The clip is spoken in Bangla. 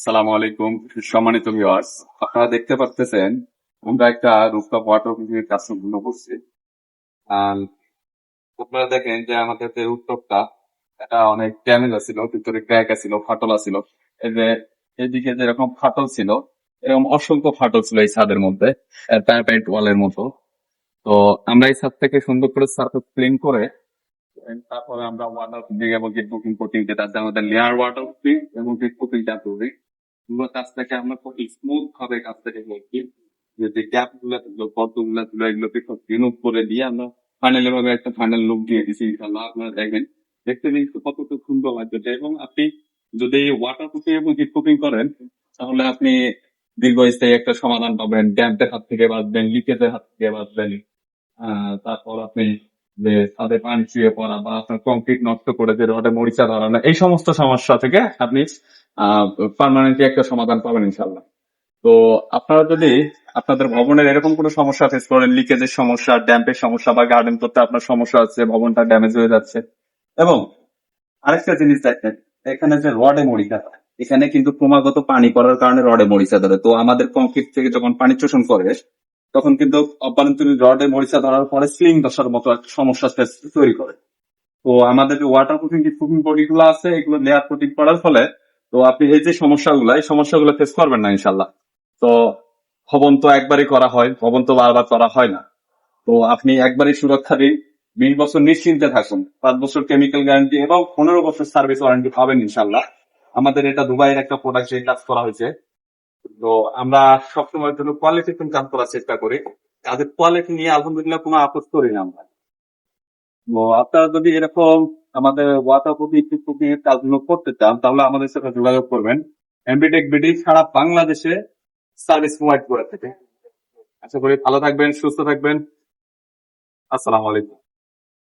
আসসালামু আলাইকুম, সম্মানিত ভিউয়ার্স। আপনারা দেখতে পারতেছেন আমরা একটা রুফটপ ওয়াটার প্রুফিং কাজ সম্পূর্ণ করছি। আর আপনারা দেখেন যে আমাদের যে রুফটপটা এটা অনেক ড্যামেজ আছিল, ভিতরে ক্র্যাক আছিল, ফাটল আছিল। এই যে এদিকে যেরকম ফাটল ছিল, এরকম অসংখ্য ফাটল ছিল এই ছাদের মধ্যে, প্যারাপেট ওয়ালের মতো। তো আমরা এই ছাদ থেকে সুন্দর করে সারফেস ক্লিন করে তারপরে আমরা ওয়াটার প্রুফিং এবং গেট প্রুফিং কোটিং, যেটা আছে আমাদের লেয়ার ওয়াটার প্রুফিং এবং গেট প্রুফিংটা করি। পুরো কাজটাকে আমরা খুব স্মুথ ভাবে কাজটাকে করছি, যে গ্যাপ গুলা থাকলো, গর্ত গুলা ছিল, এগুলোকে সব রিমুভ করে দিয়ে আমরা ফাইনালি ভাবে একটা ফাইনাল লুক দিয়ে দিচ্ছি। ইনশাল্লাহ আপনারা দেখবেন, দেখতে কিন্তু কতটা সুন্দর লাগবে। এবং আপনি যদি ওয়াটার প্রুফিং এবং হিট প্রুফিং করেন, তাহলে আপনি দীর্ঘস্থায়ী একটা সমাধান পাবেন, ড্যাম্পের হাত থেকে বাঁচবেন, লিকেজের হাত থেকে বাঁচবেন। তারপর আপনি যে ছাদে পানি চুইয়ে পড়া বা আপনার কংক্রিট নষ্ট করে যে রডে মরিচা ধরানো, এই সমস্ত সমস্যা থেকে আপনি পার্মানেন্টলি একটা সমাধান পাবেন ইনশাল্লাহ। তো আপনারা যদি আপনাদের ভবনের এরকম কোনো সমস্যা ফেস করেন, লিকেজের সমস্যা, ড্যাম্পের সমস্যা বা গার্ডেন করতে আপনার সমস্যা আছে, ভবনটা ড্যামেজ হয়ে যাচ্ছে, এবং আরেকটা জিনিস দেখেন, এখানে যে রডে মরিচা ধরে, এখানে কিন্তু ক্রমাগত পানি পড়ার কারণে রডে মরিচা ধরে। তো আমাদের কংক্রিট থেকে যখন পানি শোষণ করে, তখন কিন্তু অভ্যন্তরীণ রডে মরিচা ধরার পরে স্লিং দশার মতো একটা সমস্যা তৈরি করে। তো আমাদের যে ওয়াটার প্রুফিং প্রুফিং বডি গুলো আছে, এগুলো লেয়ার কোটিং করার ফলে তো আপনি এই যে সমস্যাগুলো, এই সমস্যাগুলো ফেস করবেন না ইনশাল্লাহ। তো ভবন তো একবারই করা হয়, ভবন তো বারবার করা হয় না। তো আপনি একবারই সুরক্ষা দিন, 20 বছর নিশ্চিন্তে থাকুন, 5 বছর কেমিক্যাল গ্যারান্টি এবং 15 বছর সার্ভিস ওয়ারেন্টি পাবেন ইনশাল্লাহ। আমাদের এটা দুবাইয়ের একটা প্রোডাক্ট কাজ করা হয়েছে। তো আমরা সবসময়ের জন্য কোয়ালিটি কাজ করার চেষ্টা করি। কাজের কোয়ালিটি নিয়ে আলহামদুলিল্লাহ কোনো আপোষ করি না আমরা। তো আপনারা যদি এরকম আমাদের ওয়াটার প্রুফিং এর কাজগুলো করতে চান, তাহলে আমাদের সাথে যোগাযোগ করবেন। এমবিটেক বিডি সারা বাংলাদেশে সার্ভিস প্রোভাইড করে থাকে। আশা করি ভালো থাকবেন, সুস্থ থাকবেন। আসসালামু আলাইকুম।